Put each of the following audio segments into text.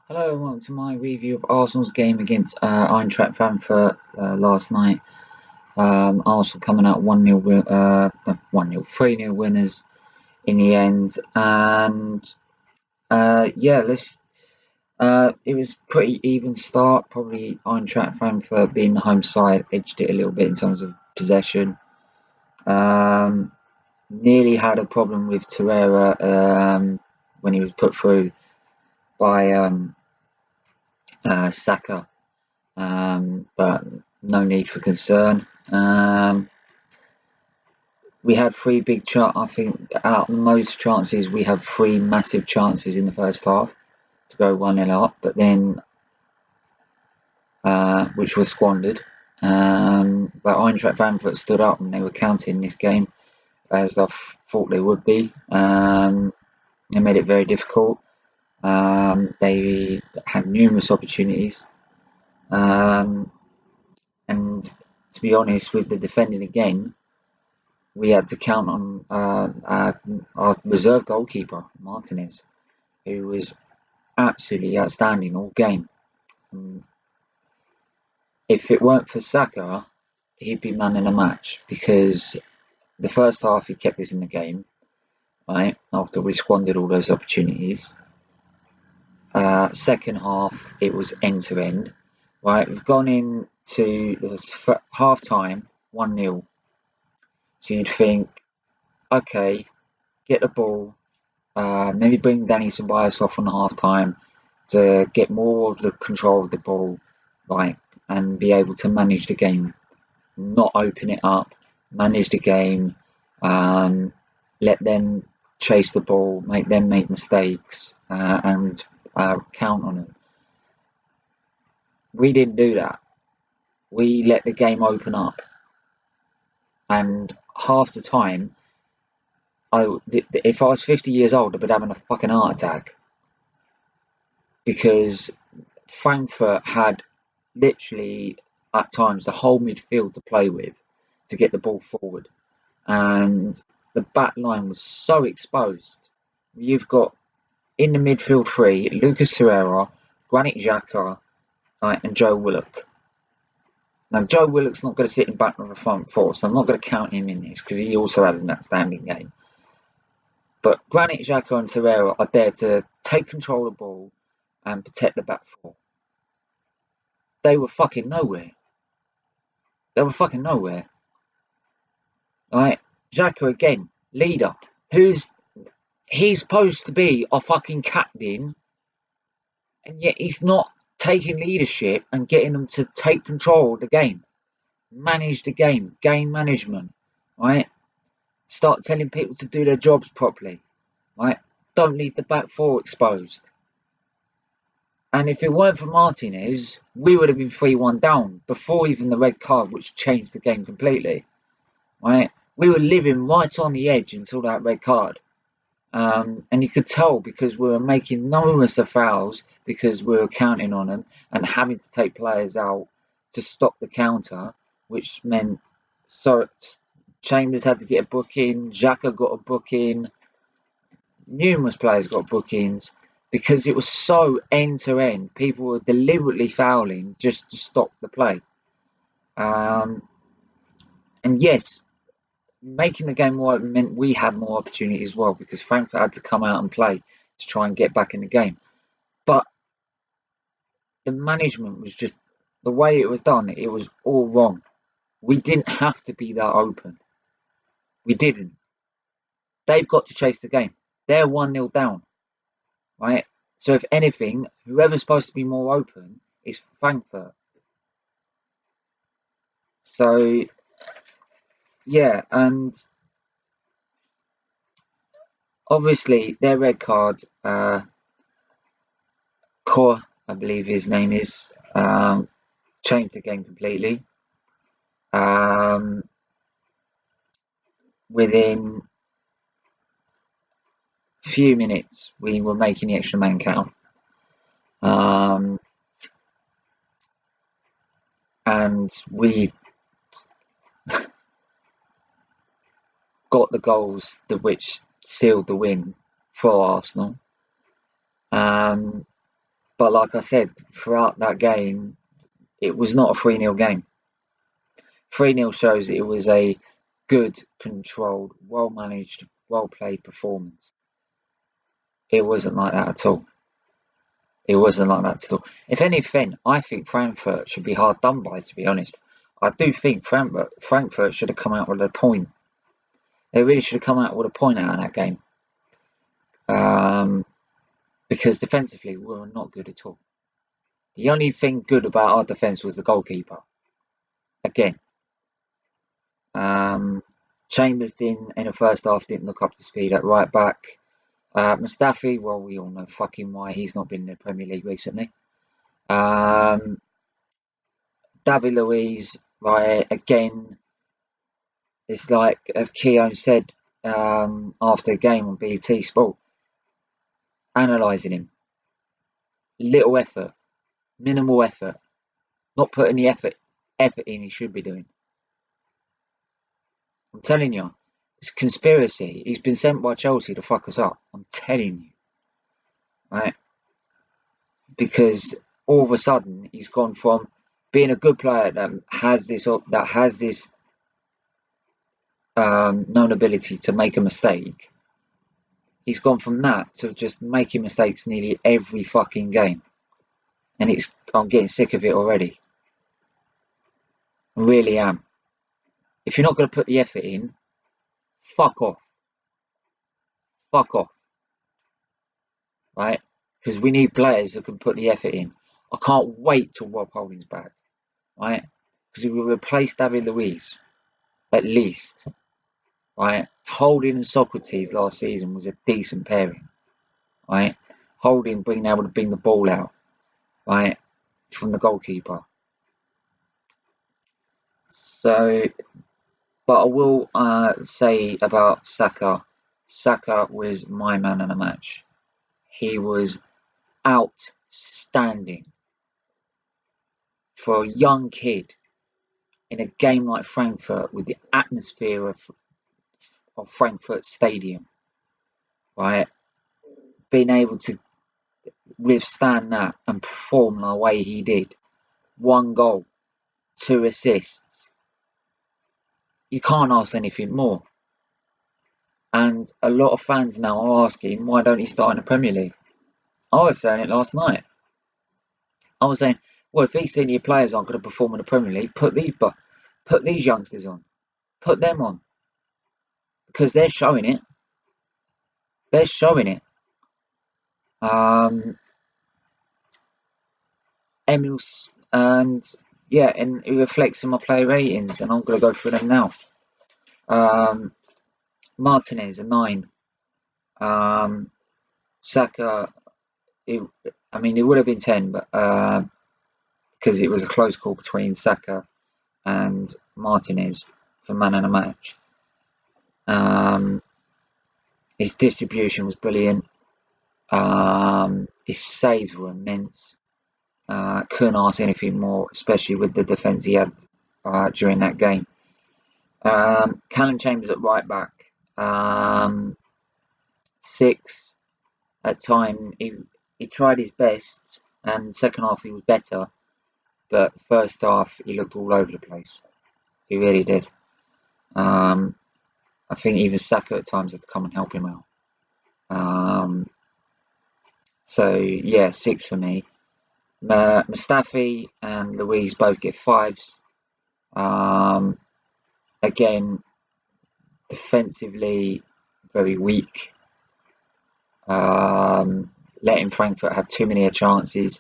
Hello and welcome to my review of Arsenal's game against Eintracht Frankfurt last night. Arsenal coming out 1-0, 1-0, 3-0 winners in the end. And yeah, it was pretty even start. Probably Eintracht Frankfurt being the home side edged it a little bit in terms of possession. Nearly had a problem with Torreira when he was put through by Saka. But no need for concern. We had three big chances. I think out of most chances, we had three massive chances in the first half to go 1-0 up, but then which was squandered. But Eintracht Frankfurt stood up and they were counting this game as I thought they would be. They made it very difficult. They had numerous opportunities. And to be honest, with the defending again, we had to count on our reserve goalkeeper, Martinez, who was absolutely outstanding all game. If it weren't for Saka, he'd be man in the match because the first half he kept us in the game, right? After we squandered all those opportunities. Second half, it was end to end, right? We've gone into half time, 1-0. So you'd think, okay, get the ball, maybe bring Danny Ceballos off on half time to get more of the control of the ball, right, and be able to manage the game, not open it up, manage the game, let them chase the ball, make them make mistakes, and count on them. We didn't do that. We let the game open up, and half the time, if I was 50 years old, I'd be having a fucking heart attack because Frankfurt had literally at times the whole midfield to play with to get the ball forward, and the back line was so exposed. You've got in the midfield three Lucas Torreira, Granit Xhaka, and Joe Willock. Now Joe Willock's not going to sit in back of the front four, so I'm not going to count him in this because he also had an outstanding game. But Granit Xhaka and Torreira are there to take control of the ball and protect the back four. They were fucking nowhere. They were fucking nowhere. Right? Xhaka again, leader. He's supposed to be a fucking captain, and yet he's not taking leadership and getting them to take control of the game, manage the game management, right? Start telling people to do their jobs properly, right? Don't leave the back four exposed. And if it weren't for Martinez, we would have been 3-1 down before even the red card, which changed the game completely, right? We were living right on the edge until that red card. And you could tell because we were making numerous of fouls because we were counting on them and having to take players out to stop the counter, which meant Chambers had to get a booking, Xhaka got a booking, numerous players got bookings because it was so end to end. People were deliberately fouling just to stop the play. And yes, making the game more open meant we had more opportunity as well because Frankfurt had to come out and play to try and get back in the game. But the management was just the way it was done, it was all wrong. We didn't have to be that open. We didn't. They've got to chase the game. They're 1-0 down, right? So if anything, whoever's supposed to be more open is Frankfurt. So yeah, and obviously their red card, Core, I believe his name is, changed the game completely. Within few minutes, we were making the extra man count. And we got the goals which sealed the win for Arsenal. But like I said, throughout that game, it was not a 3-0 game. 3-0 shows it was a good, controlled, well-managed, well-played performance. It wasn't like that at all. It wasn't like that at all. If anything, I think Frankfurt should be hard done by, to be honest. I do think Frankfurt should have come out with a point. They really should have come out with a point out of that game. Because defensively, we were not good at all. The only thing good about our defence was the goalkeeper. Again. Chambers in the first half didn't look up to speed at right back. Mustafi, well, we all know fucking why he's not been in the Premier League recently. David Luiz, right, again, it's like, as Keown said after the game on BT Sport, analysing him. Little effort, minimal effort, not putting the effort in he should be doing. I'm telling you, it's a conspiracy. He's been sent by Chelsea to fuck us up. I'm telling you. Right? Because all of a sudden he's gone from being a good player that has this known ability to make a mistake. He's gone from that to just making mistakes nearly every fucking game. And I'm getting sick of it already. I really am. If you're not going to put the effort in, fuck off. Fuck off. Right? Because we need players that can put the effort in. I can't wait till Rob Holding's back. Right? Because he will replace David Luiz. At least. Right? Holding and Socrates last season was a decent pairing. Right? Holding being able to bring the ball out. Right? From the goalkeeper. So, but I will say about Saka. Saka was my man of the match. He was outstanding. For a young kid in a game like Frankfurt with the atmosphere of Frankfurt Stadium, right? Being able to withstand that and perform the way he did. 1 goal, 2 assists. You can't ask anything more. And a lot of fans now are asking, why don't he start in the Premier League? I was saying it last night. I was saying, well, if these senior players aren't going to perform in the Premier League, put these youngsters on. Put them on. Because they're showing it. They're showing it. Emil's, and it reflects in my player ratings, and I'm going to go through them now. Martinez, a 9. Saka, it would have been 10, but because it was a close call between Saka and Martinez for man of the match. His distribution was brilliant. His saves were immense. Couldn't ask anything more, especially with the defence he had during that game. Callum Chambers at right back. 6 at time. He tried his best, and second half he was better, but first half he looked all over the place. He really did. I think even Saka at times had to come and help him out. 6 for me. Mustafi and Luiz both get 5s. Again, defensively very weak. Letting Frankfurt have too many chances,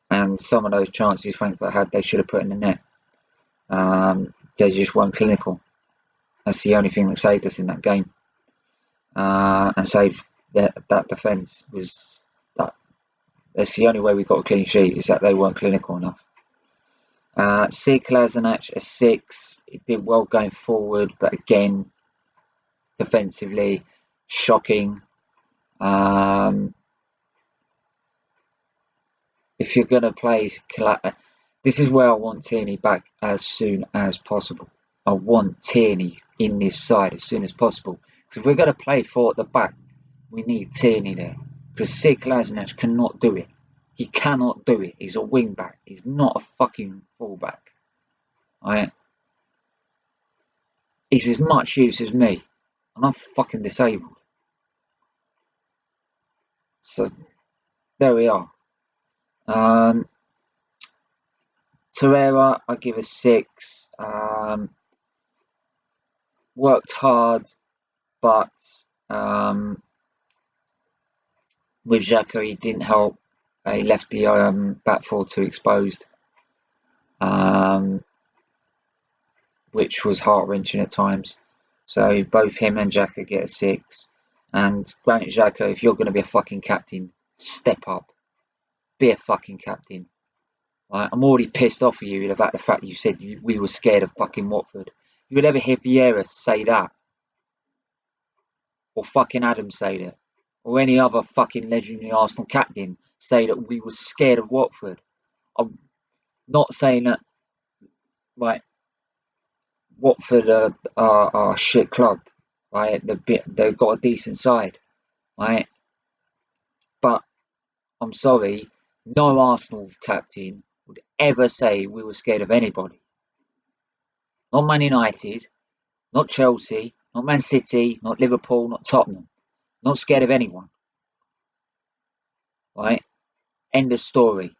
and some of those chances Frankfurt had, they should have put in the net. They just weren't clinical. That's the only thing that saved us in that game, and saved that defence. Was that? That's the only way we got a clean sheet, is that they weren't clinical enough. Klasinac a 6. It did well going forward, but again, defensively, shocking. If you're going to play, this is where I want Tierney back as soon as possible. I want Tierney in this side as soon as possible. Because if we're going to play 4 at the back, we need Tierney there. Because Klasinac cannot do it. He cannot do it. He's a wing back. He's not a fucking fullback. Right? He's as much use as me, and I'm fucking disabled. So there we are. Torreira, I give a 6. Worked hard, but with Xhaka, he didn't help. He left the back four too exposed, which was heart-wrenching at times. So both him and Xhaka get a 6. And Granit Xhaka, if you're going to be a fucking captain, step up. Be a fucking captain. Right? I'm already pissed off at you about the fact that you said we were scared of fucking Watford. You would ever hear Vieira say that? Or fucking Adam say that? Or any other fucking legendary Arsenal captain say that we were scared of Watford? I'm not saying that, right, Watford are a shit club, right? They've got a decent side, right? But I'm sorry, no Arsenal captain would ever say we were scared of anybody. Not Man United, not Chelsea, not Man City, not Liverpool, not Tottenham. Not scared of anyone, right? End of story.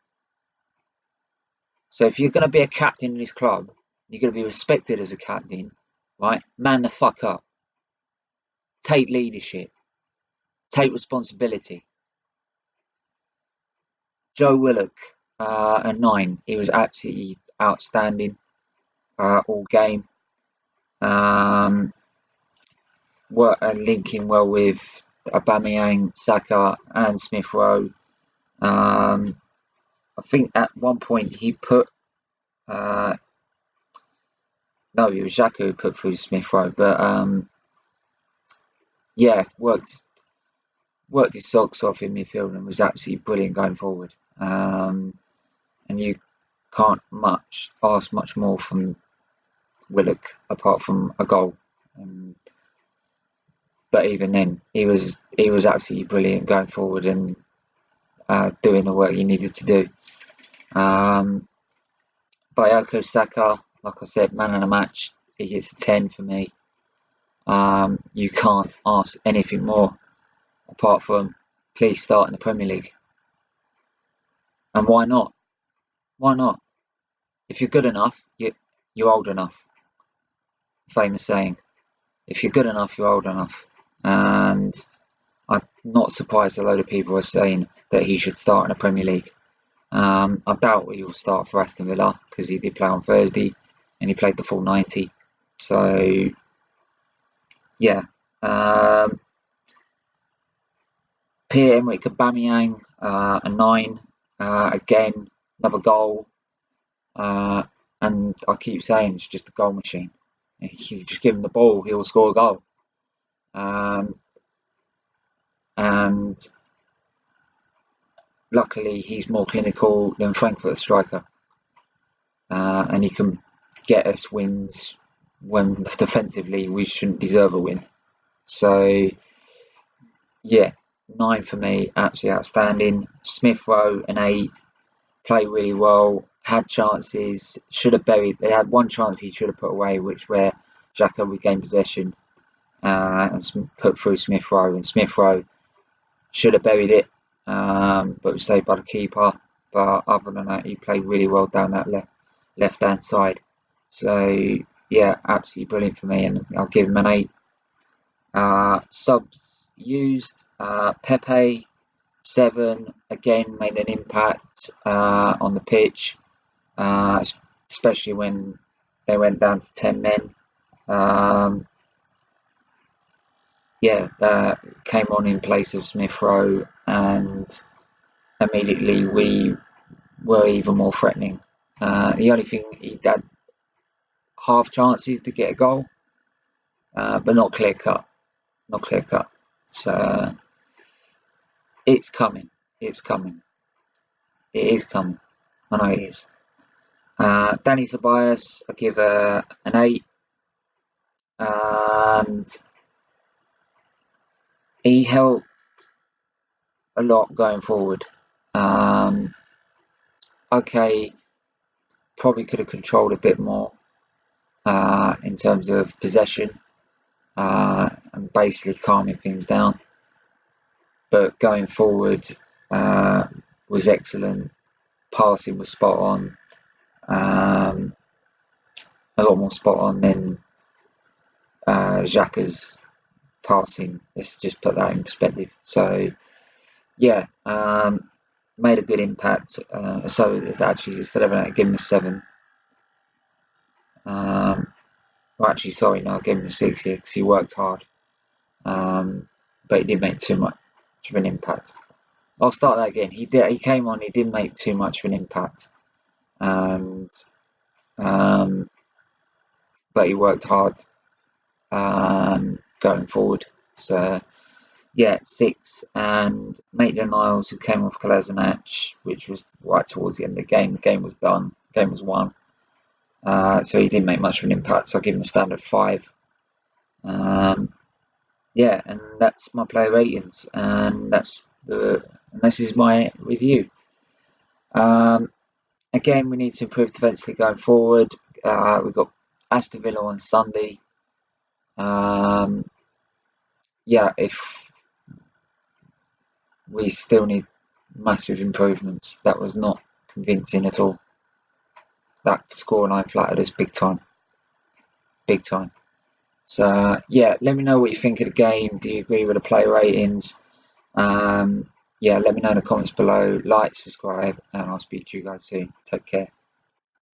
So if you're going to be a captain in this club, you're going to be respected as a captain, right? Man the fuck up. Take leadership. Take responsibility. Joe Willock, a 9. He was absolutely outstanding all game. Linking well with Aubameyang, Saka, and Smith Rowe. I think at one point he put no, it was Xhaka who put through Smith Rowe, but yeah, worked his socks off in midfield and was absolutely brilliant going forward. And you can't ask much more from Willock apart from a goal. But even then, he was absolutely brilliant going forward and doing the work he needed to do. Bukayo Saka, like I said, man of the match. He gets a 10 for me. You can't ask anything more apart from please start in the Premier League. And why not? Why not? If you're good enough, you're old enough. Famous saying. If you're good enough, you're old enough. And I'm not surprised a load of people are saying that he should start in the Premier League. I doubt he will start for Aston Villa because he did play on Thursday and he played the full 90. So, yeah. Pierre-Emerick Aubameyang, a 9. Again, another goal. And I keep saying it's just a goal machine. You just give him the ball, he'll score a goal. And luckily, he's more clinical than Frankfurt striker. And he can get us wins when defensively we shouldn't deserve a win. So, yeah, 9 for me, absolutely outstanding. Smith Rowe, an 8, played really well, had chances, should have buried. They had one chance he should have put away, which where Xhaka regained possession and put through Smith Rowe, and Smith Rowe should have buried it, but was saved by the keeper. But other than that, he played really well down that left-hand side. So, yeah, absolutely brilliant for me, and I'll give him an 8. Subs used, Pepe, 7, again made an impact on the pitch, especially when they went down to 10 men. Came on in place of Smith Rowe, and immediately we were even more threatening. The only thing, he had half chances to get a goal, but not clear cut. So it's coming. It is coming. I know it is. Danny Ceballos, I give an 8. And he helped a lot going forward. Okay, probably could have controlled a bit more in terms of possession and basically calming things down. But going forward was excellent. Passing was spot on. A lot more spot on than Xhaka's passing. Let's just put that in perspective. So yeah, made a good impact. So it's actually, instead of that, give him a 7. Well, actually, sorry, no, I gave him a 6 here because he worked hard. But he didn't make too much of an impact. I'll start that again. He came on. He didn't make too much of an impact, and but he worked hard going forward. So yeah, 6. And Maitland-Niles, who came off Kolasinac, which was right towards the end of the game. The game was done. The game was won. So he didn't make much of an impact. So I'll give him a standard 5. Yeah, and that's my player ratings, and this is my review. Again, we need to improve defensively going forward. We've got Aston Villa on Sunday. Yeah, if we still need massive improvements, that was not convincing at all. That scoreline flattered us big time. Big time. So yeah, let me know what you think of the game. Do you agree with the player ratings? Yeah, let me know in the comments below. Like, subscribe, and I'll speak to you guys soon. Take care.